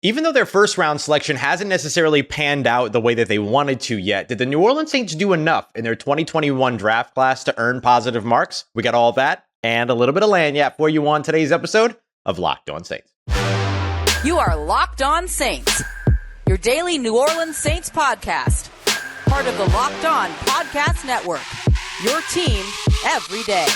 Even though their first round selection hasn't necessarily panned out the way that they wanted to yet, did the New Orleans Saints do enough in their 2021 draft class to earn positive marks? We got all that and a little bit of lanyap for you on today's episode of Locked On Saints. You are Locked On Saints, your daily New Orleans Saints podcast, part of the Locked On Podcast Network, your team every day.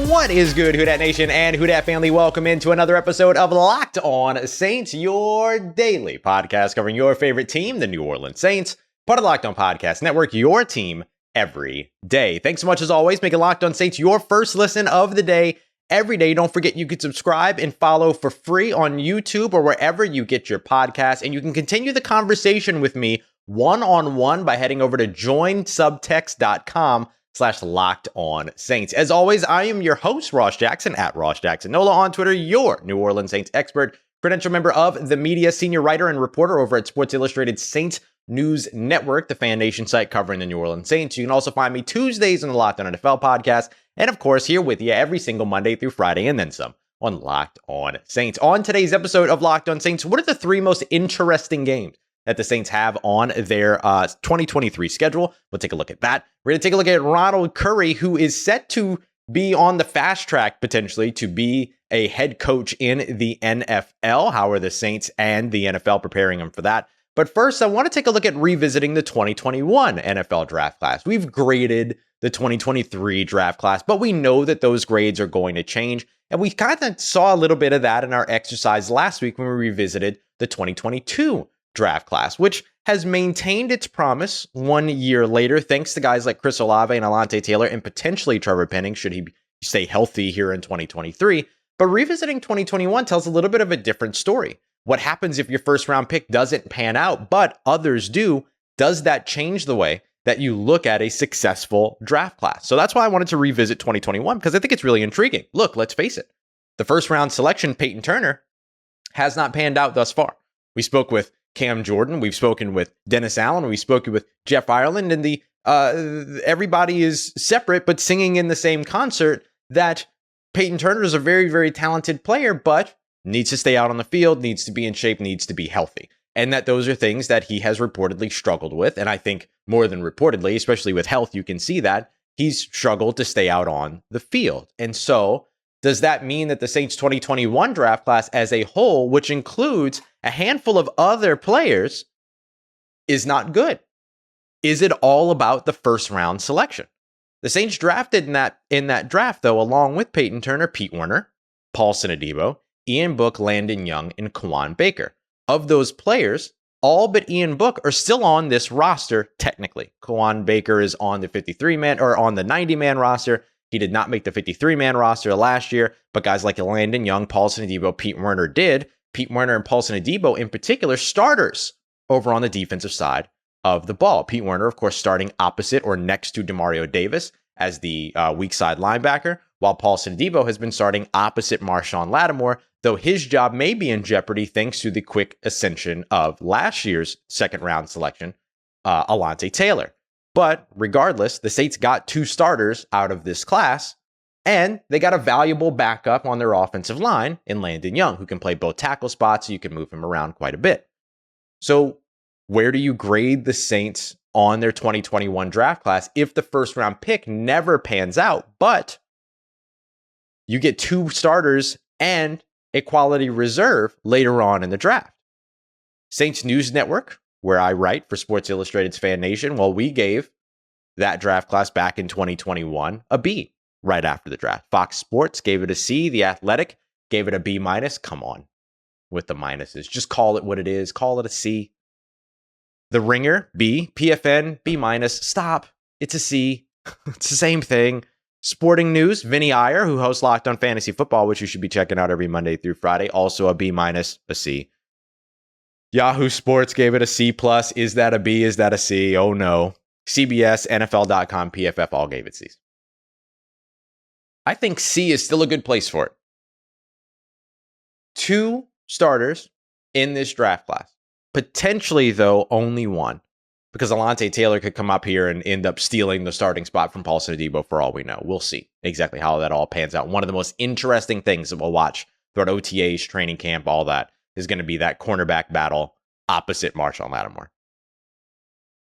What is good, Who Dat Nation and Who Dat family? Welcome into another episode of Locked On Saints, your daily podcast covering your favorite team, the New Orleans Saints, part of the Locked On Podcast Network, your team every day. Thanks so much as always, making Locked On Saints your first listen of the day every day. Don't forget you can subscribe and follow for free on YouTube or wherever you get your podcasts, and you can continue the conversation with me one-on-one by heading over to joinsubtext.com/Locked On Saints. As always, I am your host, Ross Jackson, at Ross Jackson Nola on Twitter, your New Orleans Saints expert, credential member of the media, senior writer and reporter over at Sports Illustrated Saints News Network, the Fan Nation site covering the New Orleans Saints. You can also find me Tuesdays on the Locked On NFL podcast, and of course, here with you every single Monday through Friday, and then some on Locked On Saints. On today's episode of Locked On Saints, what are the three most interesting games that the Saints have on their 2023 schedule? We'll take a look at that. We're going to take a look at Ronald Curry, who is set to be on the fast track potentially to be a head coach in the NFL. How are the Saints and the NFL preparing him for that? But first, I want to take a look at revisiting the 2021 NFL draft class. We've graded the 2023 draft class, but we know that those grades are going to change. And we kind of saw a little bit of that in our exercise last week when we revisited the 2022 draft class, which has maintained its promise 1 year later, thanks to guys like Chris Olave and Alontae Taylor and potentially Trevor Penning, should he stay healthy here in 2023. But revisiting 2021 tells a little bit of a different story. What happens if your first round pick doesn't pan out, but others do? Does that change the way that you look at a successful draft class? So that's why I wanted to revisit 2021, because I think it's really intriguing. Look, let's face it. The first round selection, Payton Turner, has not panned out thus far. We spoke with Cam Jordan, we've spoken with Dennis Allen, we've spoken with Jeff Ireland, and everybody is separate but singing in the same concert that Payton Turner is a very, very talented player, but needs to stay out on the field, needs to be in shape, needs to be healthy. And that those are things that he has reportedly struggled with. And I think more than reportedly, especially with health, you can see that he's struggled to stay out on the field. And so does that mean that the Saints 2021 draft class as a whole, which includes a handful of other players, is not good? Is it all about the first round selection? The Saints drafted in that draft, though, along with Payton Turner, Pete Werner, Paulson, Adebo, Ian Book, Landon Young, and Kawan Baker. Of those players, all but Ian Book are still on this roster technically. Kawan Baker is on the 53-man or on the 90-man roster. He did not make the 53-man roster last year, but guys like Landon Young, Paulson Adebo, Pete Werner did. Pete Werner and Paulson Adebo in particular, starters over on the defensive side of the ball. Pete Werner, of course, starting opposite or next to Demario Davis as the weak side linebacker, while Paulson Adebo has been starting opposite Marshawn Lattimore, though his job may be in jeopardy thanks to the quick ascension of last year's second round selection, Alontae Taylor. But regardless, the Saints got two starters out of this class, and they got a valuable backup on their offensive line in Landon Young, who can play both tackle spots, so you can move him around quite a bit. So where do you grade the Saints on their 2021 draft class if the first round pick never pans out, but you get two starters and a quality reserve later on in the draft? Saints News Network, where I write for Sports Illustrated's Fan Nation, well, we gave that draft class back in 2021 a B right after the draft. Fox Sports gave it a C. The Athletic gave it a B minus. Come on with the minuses. Just call it what it is. Call it a C. The Ringer, B. PFN, B minus. Stop. It's a C. It's the same thing. Sporting News, Vinny Iyer, who hosts Locked On Fantasy Football, which you should be checking out every Monday through Friday, also a B minus, a C. Yahoo Sports gave it a C plus. Is that a B? Is that a C? Oh no. CBS, NFL.com, PFF all gave it C's. I think C is still a good place for it. Two starters in this draft class. Potentially, though, only one. because Alontae Taylor could come up here and end up stealing the starting spot from Paulson Adebo for all we know. We'll see exactly how that all pans out. One of the most interesting things that we'll watch throughout OTAs, training camp, all that is going to be that cornerback battle opposite Marshawn Lattimore.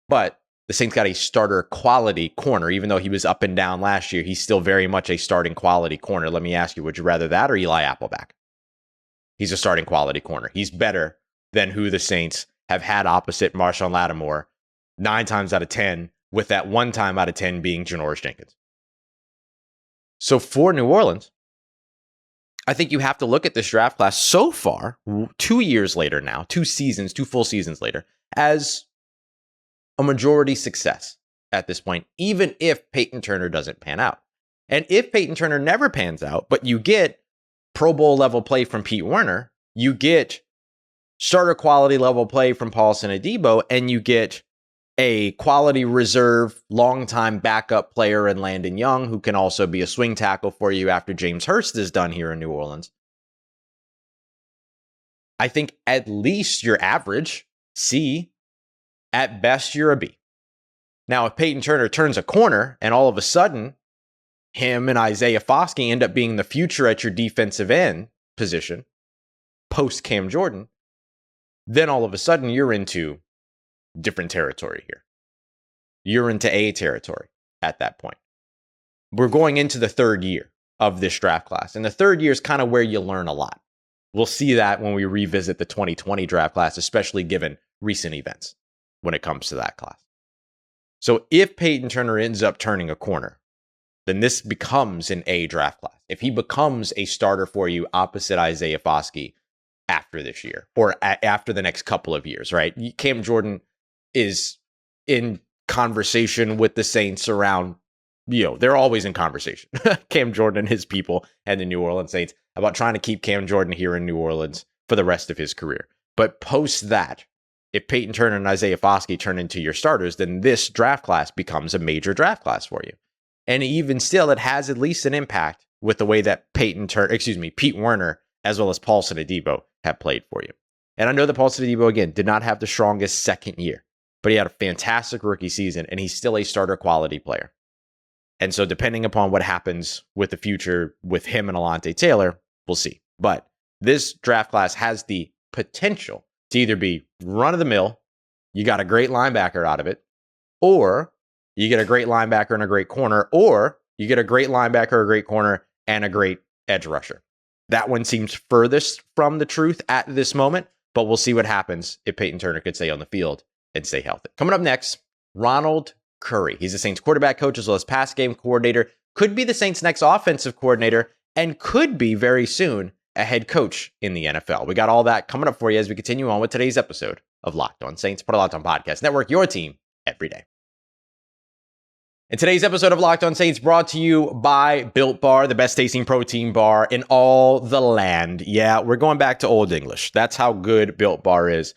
But the Saints got a starter quality corner. Even though he was up and down last year, he's still very much a starting quality corner. Let me ask you, would you rather that or Eli Appleback? He's a starting quality corner. He's better than who the Saints have had opposite Marshawn Lattimore 9 times out of 10, with that 1 time out of 10 being Janoris Jenkins. So for New Orleans, I think you have to look at this draft class so far, 2 years later now, 2 full seasons later, as a majority success at this point, even if Payton Turner doesn't pan out. And if Payton Turner never pans out, but you get Pro Bowl level play from Pete Werner, you get starter quality level play from Paulson Adebo, and you get a quality reserve, longtime backup player in Landon Young, who can also be a swing tackle for you after James Hurst is done here in New Orleans. I think at least you're average C. At best, you're a B. Now, if Payton Turner turns a corner and all of a sudden him and Isaiah Foskey end up being the future at your defensive end position, post Cam Jordan, then all of a sudden you're into different territory here. You're into A territory at that point. We're going into the 3rd year of this draft class, and the 3rd year is kind of where you learn a lot. We'll see that when we revisit the 2020 draft class, especially given recent events when it comes to that class. So if Payton Turner ends up turning a corner, then this becomes an A draft class. If he becomes a starter for you opposite Isaiah Foskey after this year or after the next couple of years, right? Cam Jordan is in conversation with the Saints around, they're always in conversation. Cam Jordan and his people and the New Orleans Saints about trying to keep Cam Jordan here in New Orleans for the rest of his career. But post that, if Payton Turner and Isaiah Foskey turn into your starters, then this draft class becomes a major draft class for you. And even still, it has at least an impact with the way that Pete Werner, as well as Paulson Adebo have played for you. And I know that Paulson Adebo, again, did not have the strongest second year, but he had a fantastic rookie season, and he's still a starter quality player. And so depending upon what happens with the future with him and Alontae Taylor, we'll see. But this draft class has the potential to either be run-of-the-mill, you got a great linebacker out of it, or you get a great linebacker and a great corner, or you get a great linebacker, a great corner, and a great edge rusher. That one seems furthest from the truth at this moment, but we'll see what happens if Payton Turner could stay on the field and stay healthy. Coming up next, Ronald Curry. He's the Saints quarterback coach as well as pass game coordinator, could be the Saints' next offensive coordinator, and could be very soon a head coach in the NFL. We got all that coming up for you as we continue on with today's episode of Locked On Saints, part of Locked On Podcast Network, your team every day. And today's episode of Locked On Saints brought to you by Built Bar, the best tasting protein bar in all the land. Yeah, we're going back to Old English. That's how good Built Bar is.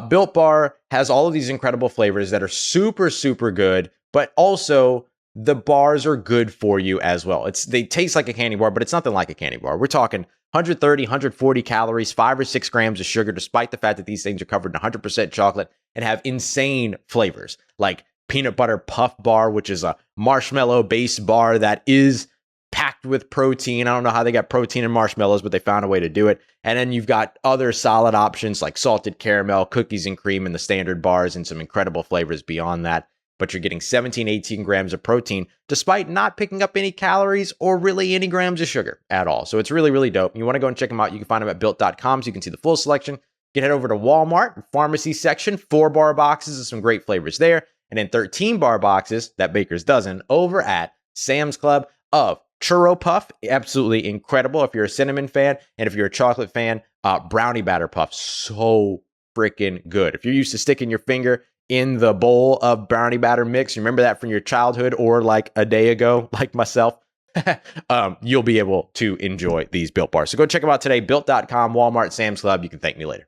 Built Bar has all of these incredible flavors that are super, super good, but also the bars are good for you as well. They taste like a candy bar, but it's nothing like a candy bar. We're talking 130, 140 calories, 5 or 6 grams of sugar, despite the fact that these things are covered in 100% chocolate and have insane flavors like peanut butter puff bar, which is a marshmallow-based bar that is packed with protein. I don't know how they got protein in marshmallows, but they found a way to do it. And then you've got other solid options like salted caramel, cookies and cream, and the standard bars, and some incredible flavors beyond that. But you're getting 17, 18 grams of protein, despite not picking up any calories or really any grams of sugar at all. So it's really, really dope. You want to go and check them out. You can find them at built.com so you can see the full selection. You can head over to Walmart, pharmacy section, 4-bar boxes of some great flavors there. And then 13-bar boxes, that baker's dozen, over at Sam's Club of Churro Puff. Absolutely incredible if you're a cinnamon fan. And if you're a chocolate fan, brownie batter puff. So freaking good. If you're used to sticking your finger in the bowl of brownie batter mix, you remember that from your childhood or like a day ago, like myself, you'll be able to enjoy these Built Bars. So go check them out today, built.com, Walmart, Sam's Club. You can thank me later.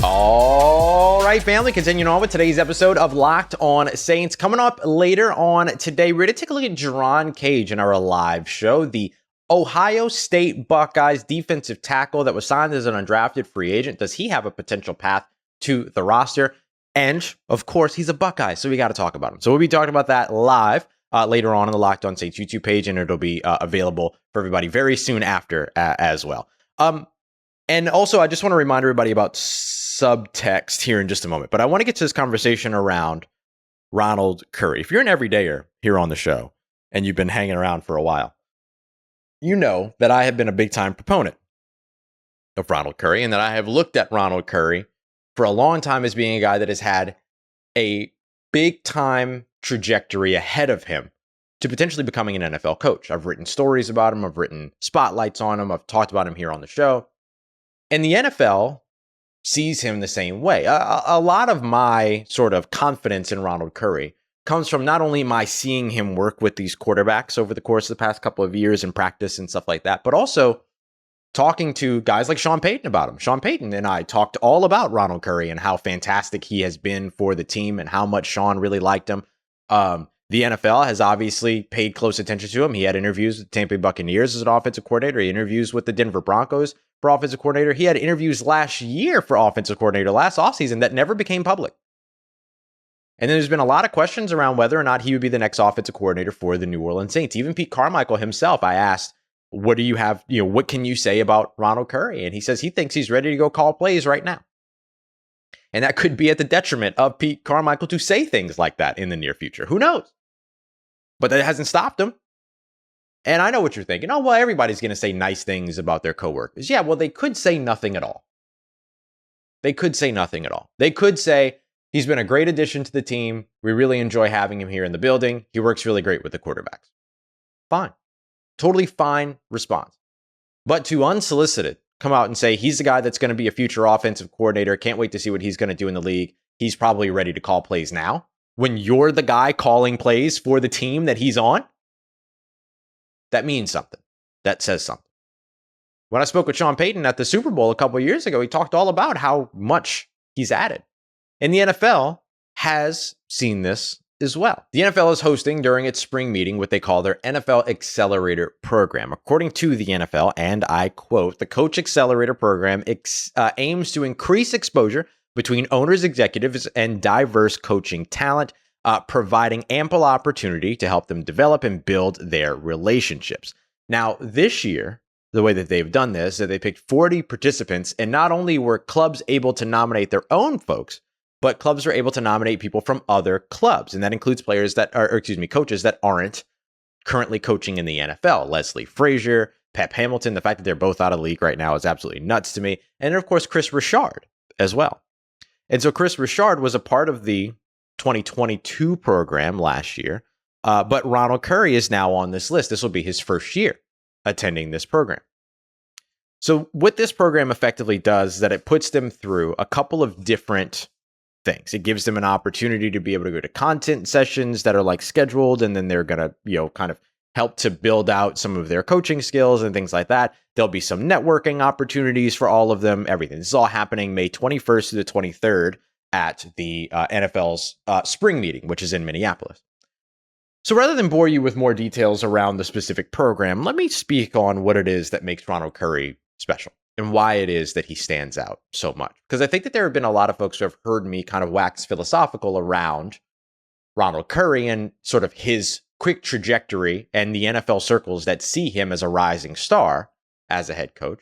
All right, family, continuing on with today's episode of Locked On Saints. Coming up later on today, we're going to take a look at Jerron Cage in our live show, the Ohio State Buckeyes defensive tackle that was signed as an undrafted free agent. Does he have a potential path to the roster? And, of course, he's a Buckeye, so we got to talk about him. So we'll be talking about that live later on the Locked On Saints YouTube page, and it'll be available for everybody very soon after as well. And also, I just want to remind everybody about subtext here in just a moment. But I want to get to this conversation around Ronald Curry. If you're an everydayer here on the show and you've been hanging around for a while, you know that I have been a big-time proponent of Ronald Curry, and that I have looked at Ronald Curry for a long time as being a guy that has had a big-time trajectory ahead of him to potentially becoming an NFL coach. I've written stories about him. I've written spotlights on him. I've talked about him here on the show. And the NFL sees him the same way. A lot of my sort of confidence in Ronald Curry comes from not only my seeing him work with these quarterbacks over the course of the past couple of years in practice and stuff like that, but also talking to guys like Sean Payton about him. Sean Payton and I talked all about Ronald Curry and how fantastic he has been for the team and how much Sean really liked him. The NFL has obviously paid close attention to him. He had interviews with the Tampa Bay Buccaneers as an offensive coordinator. He had interviews with the Denver Broncos for offensive coordinator. He had interviews last year for offensive coordinator last offseason that never became public. And then there's been a lot of questions around whether or not he would be the next offensive coordinator for the New Orleans Saints. Even Pete Carmichael himself, I asked, what do you have, what can you say about Ronald Curry? And he says he thinks he's ready to go call plays right now. And that could be at the detriment of Pete Carmichael to say things like that in the near future. Who knows? But that hasn't stopped him. And I know what you're thinking. Oh, well, everybody's going to say nice things about their coworkers. Yeah, well, they could say nothing at all. They could say nothing at all. They could say, he's been a great addition to the team. We really enjoy having him here in the building. He works really great with the quarterbacks. Fine. Totally fine response. But to unsolicited come out and say he's the guy that's going to be a future offensive coordinator, can't wait to see what he's going to do in the league, he's probably ready to call plays now, when you're the guy calling plays for the team that he's on, that means something. That says something. When I spoke with Sean Payton at the Super Bowl a couple of years ago, he talked all about how much he's added. And the NFL has seen this as well. The NFL is hosting during its spring meeting what they call their NFL Accelerator Program. According to the NFL, and I quote, the Coach Accelerator Program aims to increase exposure between owners, executives, and diverse coaching talent, providing ample opportunity to help them develop and build their relationships. Now, this year, the way that they've done this, that they picked 40 participants, and not only were clubs able to nominate their own folks, but clubs are able to nominate people from other clubs. And that includes coaches that aren't currently coaching in the NFL. Leslie Frazier, Pep Hamilton, the fact that they're both out of the league right now is absolutely nuts to me. And of course, Chris Richard as well. And so Chris Richard was a part of the 2022 program last year. But Ronald Curry is now on this list. This will be his first year attending this program. So what this program effectively does is that it puts them through a couple of different things. It gives them an opportunity to be able to go to content sessions that are like scheduled, and then they're going to, kind of help to build out some of their coaching skills and things like that. There'll be some networking opportunities for all of them, everything. This is all happening May 21st to the 23rd at the NFL's spring meeting, which is in Minneapolis. So rather than bore you with more details around the specific program, let me speak on what it is that makes Ronald Curry special and why it is that he stands out so much. Because I think that there have been a lot of folks who have heard me kind of wax philosophical around Ronald Curry and sort of his quick trajectory and the NFL circles that see him as a rising star as a head coach,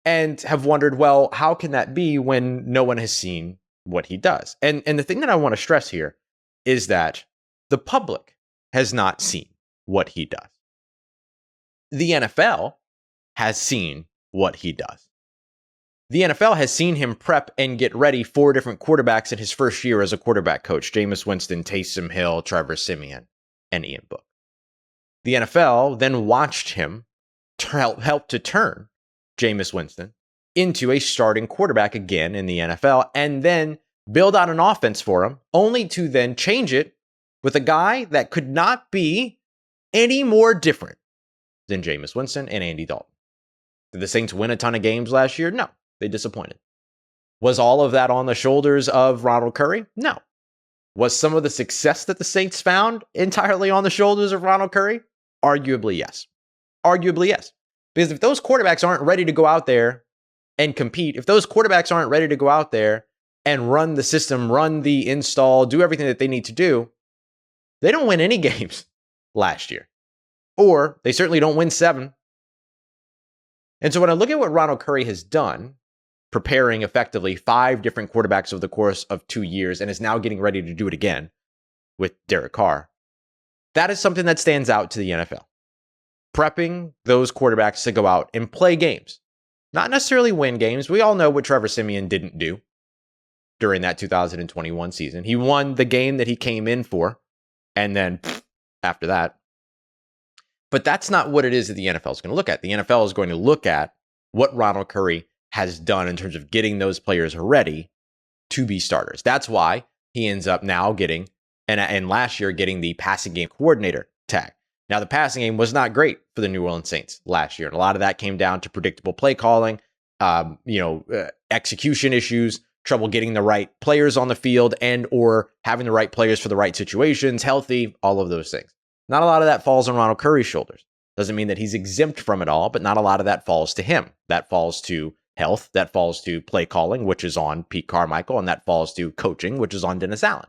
and have wondered, well, how can that be when no one has seen what he does? And the thing that I want to stress here is that the public has not seen what he does. The NFL has seen what he does. The NFL has seen him prep and get ready 4 different quarterbacks in his first year as a quarterback coach: Jameis Winston, Taysom Hill, Trevor Siemian, and Ian Book. The NFL then watched him help to turn Jameis Winston into a starting quarterback again in the NFL, and then build out an offense for him, only to then change it with a guy that could not be any more different than Jameis Winston and Andy Dalton. Did the Saints win a ton of games last year? No, they disappointed. Was all of that on the shoulders of Ronald Curry? No. Was some of the success that the Saints found entirely on the shoulders of Ronald Curry? Arguably, yes. Arguably, yes. Because if those quarterbacks aren't ready to go out there and compete, if those quarterbacks aren't ready to go out there and run the system, run the install, do everything that they need to do, they don't win any games last year. Or they certainly don't win 7. And so when I look at what Ronald Curry has done, preparing effectively 5 different quarterbacks over the course of 2 years, and is now getting ready to do it again with Derek Carr, that is something that stands out to the NFL. Prepping those quarterbacks to go out and play games. Not necessarily win games. We all know what Trevor Siemian didn't do during that 2021 season. He won the game that he came in for, and then after that. But that's not what it is that the NFL is going to look at. The NFL is going to look at what Ronald Curry has done in terms of getting those players ready to be starters. That's why he ends up now getting, and last year getting the passing game coordinator tag. Now, the passing game was not great for the New Orleans Saints last year. And a lot of that came down to predictable play calling, execution issues, trouble getting the right players on the field, and or having the right players for the right situations, healthy, all of those things. Not a lot of that falls on Ronald Curry's shoulders. Doesn't mean that he's exempt from it all, but not a lot of that falls to him. That falls to health, that falls to play calling, which is on Pete Carmichael, and that falls to coaching, which is on Dennis Allen.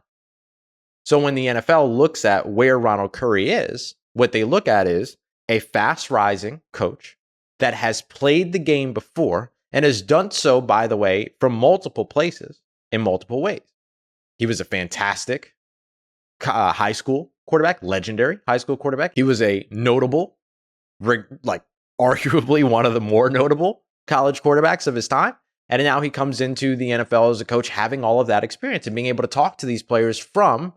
So when the NFL looks at where Ronald Curry is, what they look at is a fast-rising coach that has played the game before and has done so, by the way, from multiple places in multiple ways. He was a fantastic high school quarterback, legendary high school quarterback. He was a notable, arguably one of the more notable college quarterbacks of his time. And now he comes into the NFL as a coach, having all of that experience and being able to talk to these players from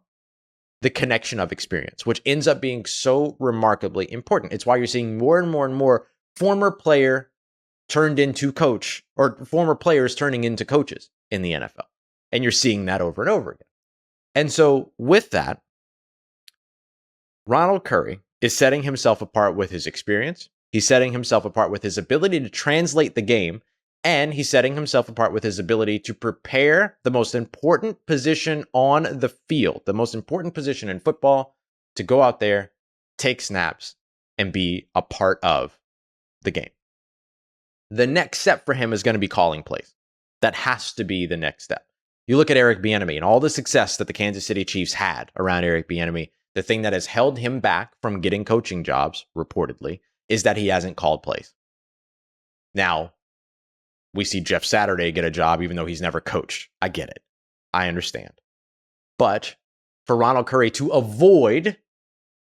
the connection of experience, which ends up being so remarkably important. It's why you're seeing more and more and more former player turned into coach, or former players turning into coaches in the NFL. And you're seeing that over and over again. And so with that, Ronald Curry is setting himself apart with his experience. He's setting himself apart with his ability to translate the game. And he's setting himself apart with his ability to prepare the most important position on the field, the most important position in football, to go out there, take snaps, and be a part of the game. The next step for him is going to be calling plays. That has to be the next step. You look at Eric Bieniemy and all the success that the Kansas City Chiefs had around Eric Bieniemy. The thing that has held him back from getting coaching jobs, reportedly, is that he hasn't called plays. Now, we see Jeff Saturday get a job even though he's never coached. I get it. I understand. But for Ronald Curry to avoid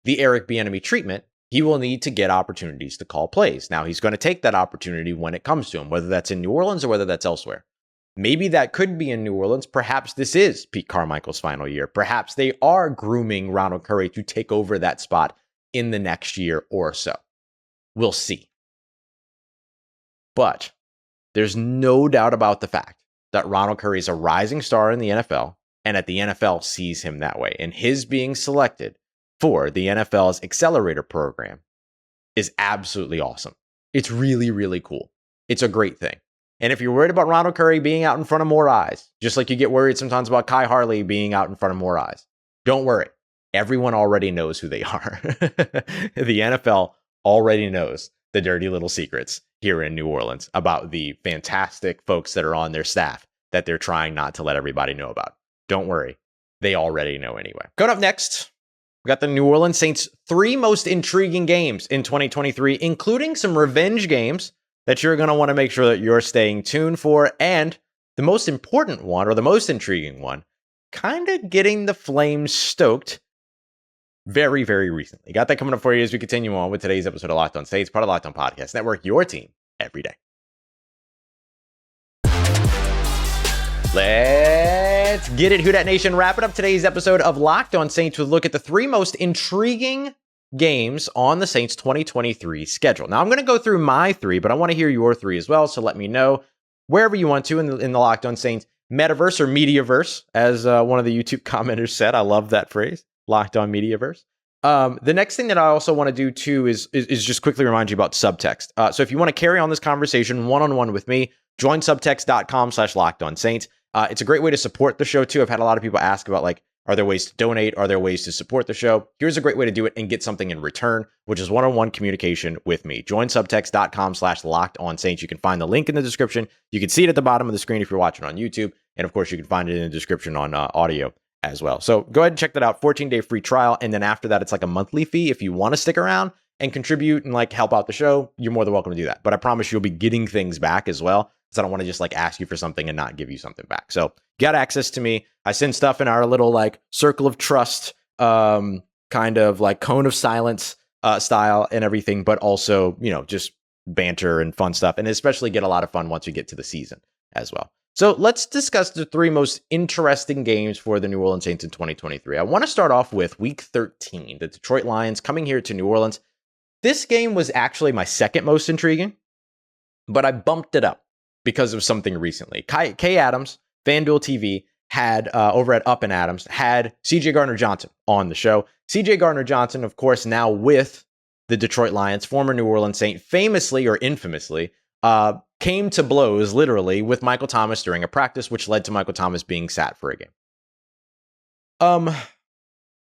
the Eric Bieniemy treatment, he will need to get opportunities to call plays. Now, he's going to take that opportunity when it comes to him, whether that's in New Orleans or whether that's elsewhere. Maybe that could be in New Orleans. Perhaps this is Pete Carmichael's final year. Perhaps they are grooming Ronald Curry to take over that spot in the next year or so. We'll see. But there's no doubt about the fact that Ronald Curry is a rising star in the NFL, and that the NFL sees him that way. And his being selected for the NFL's Accelerator program is absolutely awesome. It's really, really cool. It's a great thing. And if you're worried about Ronald Curry being out in front of more eyes, just like you get worried sometimes about Kai Harley being out in front of more eyes, don't worry. Everyone already knows who they are. The NFL already knows the dirty little secrets here in New Orleans about the fantastic folks that are on their staff that they're trying not to let everybody know about. Don't worry. They already know anyway. Coming up next, we got the New Orleans Saints' 3 most intriguing games in 2023, including some revenge games that you're going to want to make sure that you're staying tuned for. And the most important one, or the most intriguing one, kind of getting the flames stoked very, very recently. Got that coming up for you as we continue on with today's episode of Locked On Saints, part of Locked On Podcast Network, your team every day. Let's get it, Who Dat Nation. Wrapping up today's episode of Locked On Saints with a look at the 3 most intriguing games on the Saints 2023 schedule. Now, I'm going to go through my 3, but I want to hear your 3 as well, so let me know wherever you want to in the Locked On Saints metaverse or mediaverse, as one of the YouTube commenters said. I love that phrase, Locked On Mediaverse. The next thing that I also want to do too is just quickly remind you about subtext. So if you want to carry on this conversation one-on-one with me, join subtext.com/LockedOnSaints. It's a great way to support the show too. I've had a lot of people ask about, like, are there ways to donate? Are there ways to support the show? Here's a great way to do it and get something in return, which is one-on-one communication with me. Join subtext.com/LockedOnSaints. You can find the link in the description. You can see it at the bottom of the screen if you're watching on YouTube. And of course, you can find it in the description on audio as well. So go ahead and check that out. 14-day free trial. And then after that, it's like a monthly fee. If you want to stick around and contribute and like help out the show, you're more than welcome to do that. But I promise you'll be getting things back as well, because I don't want to just like ask you for something and not give you something back. So got access to me. I send stuff in our little like circle of trust, kind of like cone of silence style and everything, but also, you know, just banter and fun stuff, and especially get a lot of fun once we get to the season as well. So let's discuss the three most interesting games for the New Orleans Saints in 2023. I want to start off with Week 13, the Detroit Lions coming here to New Orleans. This game was actually my second most intriguing, but I bumped it up because of something recently. Kay Adams, FanDuel TV, had over at Up and Adams, had CJ Gardner-Johnson on the show. CJ Gardner-Johnson, of course, now with the Detroit Lions, former New Orleans Saint, famously or infamously, came to blows literally with Michael Thomas during a practice, which led to Michael Thomas being sat for a game.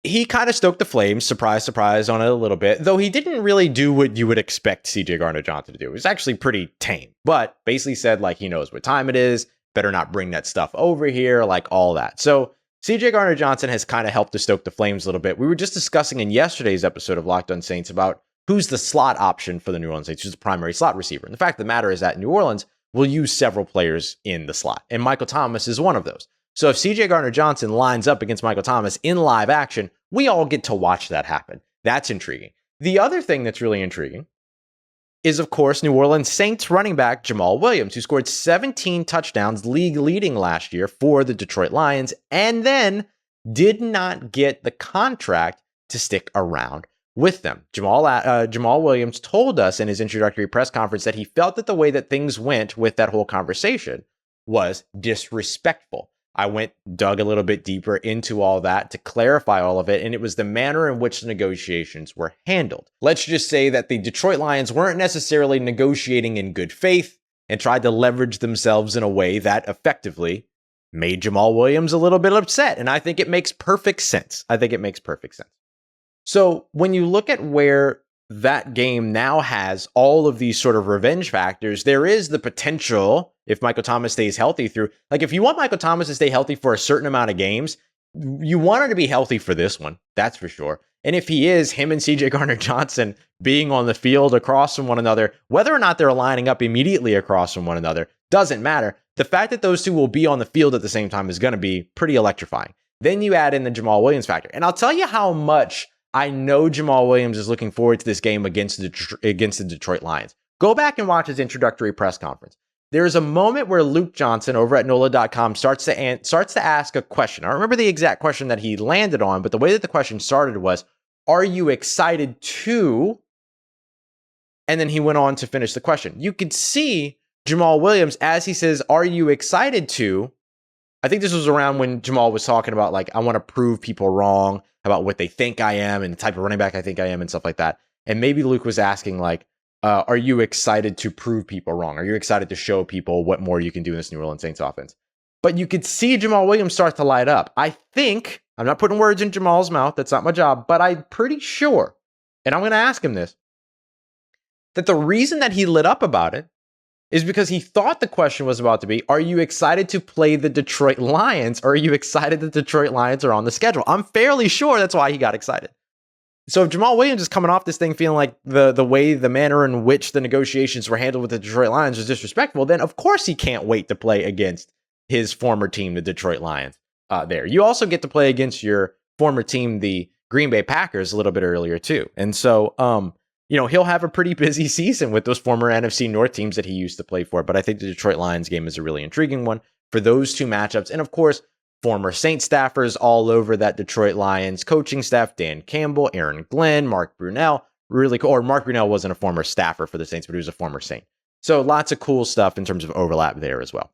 He kind of stoked the flames, surprise, surprise, on it a little bit, though he didn't really do what you would expect CJ Gardner-Johnson to do. It was actually pretty tame, but basically said like he knows what time it is, better not bring that stuff over here, like all that. So CJ Gardner-Johnson has kind of helped to stoke the flames a little bit. We were just discussing in yesterday's episode of Locked On Saints about who's the slot option for the New Orleans Saints, who's the primary slot receiver. And the fact of the matter is that New Orleans will use several players in the slot, and Michael Thomas is one of those. So if CJ Gardner-Johnson lines up against Michael Thomas in live action, we all get to watch that happen. That's intriguing. The other thing that's really intriguing is, of course, New Orleans Saints running back Jamaal Williams, who scored 17 touchdowns, league leading last year for the Detroit Lions, and then did not get the contract to stick around with them. Jamaal Williams told us in his introductory press conference that he felt that the way that things went with that whole conversation was disrespectful. I dug a little bit deeper into all that to clarify all of it, and it was the manner in which the negotiations were handled. Let's just say that the Detroit Lions weren't necessarily negotiating in good faith and tried to leverage themselves in a way that effectively made Jamaal Williams a little bit upset, and I think it makes perfect sense. So when you look at where that game now has all of these sort of revenge factors, there is the potential, if Michael Thomas stays healthy through, like if you want Michael Thomas to stay healthy for a certain amount of games, you want him to be healthy for this one, that's for sure. And if he is, him and CJ Gardner-Johnson being on the field across from one another, whether or not they're lining up immediately across from one another, doesn't matter. The fact that those two will be on the field at the same time is going to be pretty electrifying. Then you add in the Jamaal Williams factor. And I'll tell you how much I know Jamaal Williams is looking forward to this game against the Detroit Lions. Go back and watch his introductory press conference. There's a moment where Luke Johnson over at NOLA.com starts to ask a question. I don't remember the exact question that he landed on, but the way that the question started was, "Are you excited to?" And then he went on to finish the question. You could see Jamaal Williams as he says, "Are you excited to?" I think this was around when Jamaal was talking about, like, I want to prove people wrong about what they think I am and the type of running back I think I am and stuff like that. And maybe Luke was asking, like, are you excited to prove people wrong? Are you excited to show people what more you can do in this New Orleans Saints offense? But you could see Jamaal Williams start to light up. I think, I'm not putting words in Jamaal's mouth, that's not my job, but I'm pretty sure, and I'm going to ask him this, that the reason that he lit up about it is because he thought the question was about to be, are you excited to play the Detroit Lions, or are you excited that the Detroit Lions are on the schedule? I'm fairly sure that's why he got excited. So if Jamaal Williams is coming off this thing feeling like the manner in which the negotiations were handled with the Detroit Lions was disrespectful, then of course he can't wait to play against his former team, the Detroit Lions, there. You also get to play against your former team, the Green Bay Packers, a little bit earlier too. And so, he'll have a pretty busy season with those former NFC North teams that he used to play for. But I think the Detroit Lions game is a really intriguing one for those two matchups. And of course, former Saints staffers all over that Detroit Lions coaching staff, Dan Campbell, Aaron Glenn, Mark Brunell, really cool. Or Mark Brunell wasn't a former staffer for the Saints, but he was a former Saint. So lots of cool stuff in terms of overlap there as well.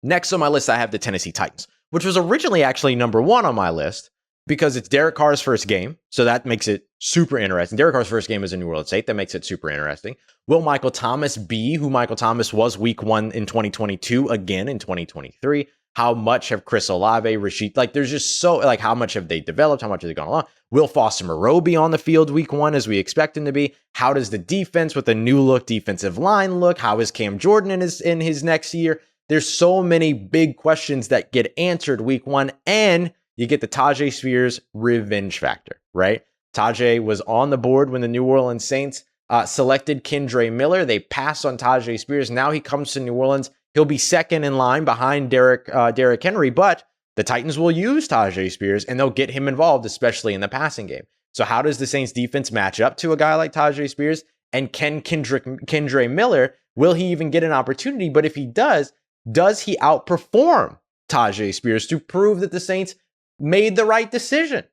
Next on my list, I have the Tennessee Titans, which was originally actually number one on my list because it's Derek Carr's first game. So that makes it super interesting. Derek Carr's first game is a New Orleans Saint. That makes it super interesting. Will Michael Thomas be who Michael Thomas was week 1 in 2022 again in 2023? How much have Chris Olave, Rashid, there's just so, how much have they developed? How much have they gone along? Will Foster Moreau be on the field week 1 as we expect him to be? How does the defense with a new look defensive line look? How is Cam Jordan in his next year? there's so many big questions that get answered week 1, and you get the Tyjae Spears revenge factor, right? Tyjae was on the board when the New Orleans Saints selected Kendre Miller. They passed on Tyjae Spears. Now he comes to New Orleans. He'll be second in line behind Derrick Henry, but the Titans will use Tyjae Spears and they'll get him involved, especially in the passing game. So how does the Saints defense match up to a guy like Tyjae Spears? And can Kendre Miller, will he even get an opportunity? But if he does he outperform Tyjae Spears to prove that the Saints made the right decision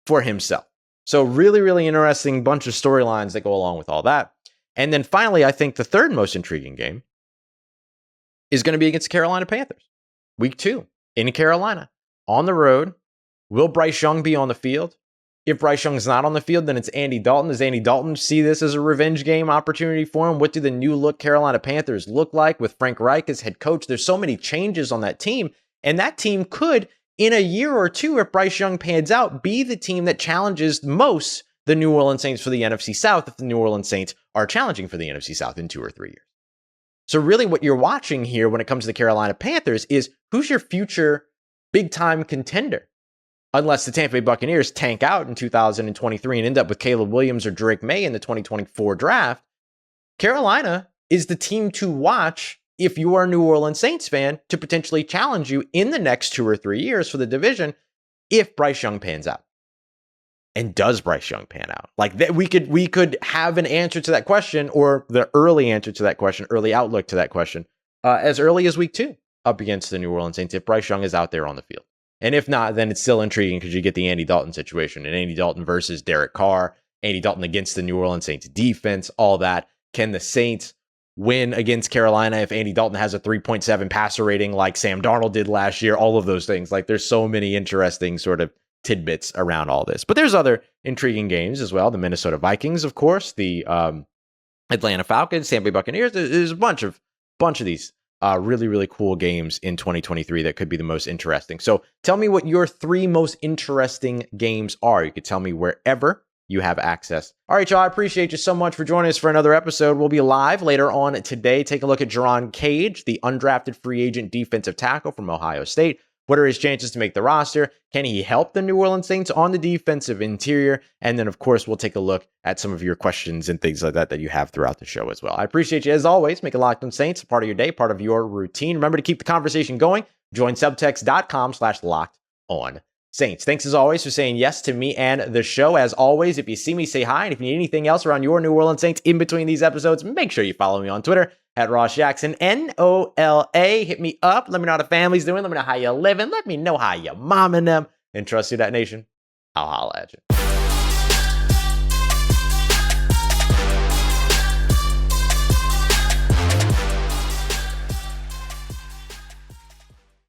for himself? So really, really interesting bunch of storylines that go along with all that. And then finally, I think the third most intriguing game is going to be against the Carolina Panthers. Week 2 in Carolina on the road. Will Bryce Young be on the field? If Bryce Young's not on the field, then it's Andy Dalton. Does Andy Dalton see this as a revenge game opportunity for him? What do the new look Carolina Panthers look like with Frank Reich as head coach? There's so many changes on that team, and that team could, in a year or two, if Bryce Young pans out, be the team that challenges most the New Orleans Saints for the NFC South if the New Orleans Saints are challenging for the NFC South in 2 or 3 years. So really what you're watching here when it comes to the Carolina Panthers is who's your future big-time contender? Unless the Tampa Bay Buccaneers tank out in 2023 and end up with Caleb Williams or Drake May in the 2024 draft, Carolina is the team to watch if you are a New Orleans Saints fan to potentially challenge you in the next 2 or 3 years for the division if Bryce Young pans out. And does Bryce Young pan out? Like that, we could have an answer to that question, or the early answer to that question, early outlook to that question, as early as week 2 up against the New Orleans Saints if Bryce Young is out there on the field. And if not, then it's still intriguing because you get the Andy Dalton situation, and Andy Dalton versus Derek Carr, Andy Dalton against the New Orleans Saints defense, all that. Can the Saints win against Carolina if Andy Dalton has a 3.7 passer rating like Sam Darnold did last year? All of those things. Like, there's so many interesting sort of tidbits around all this. But there's other intriguing games as well. The Minnesota Vikings, of course, the Atlanta Falcons, Tampa Bay Buccaneers. There's a bunch of these really, really cool games in 2023 that could be the most interesting. So tell me what your 3 most interesting games are. You could tell me wherever you have access. All right, y'all, I appreciate you so much for joining us for another episode. We'll be live later on today. Take a look at Jerron Cage, the undrafted free agent defensive tackle from Ohio State. What are his chances to make the roster? Can he help the New Orleans Saints on the defensive interior? And then, of course, we'll take a look at some of your questions and things like that that you have throughout the show as well. I appreciate you, as always. Make a Locked On Saints a part of your day, part of your routine. Remember to keep the conversation going. Join subtext.com/LockedOnSaints. Thanks, as always, for saying yes to me and the show. As always, if you see me, say hi. And if you need anything else around your New Orleans Saints in between these episodes, make sure you follow me on Twitter at Ross Jackson, NOLA. Hit me up. Let me know how the family's doing. Let me know how you're living. Let me know how you're momming them. And trust Who Dat Nation, I'll holla at you.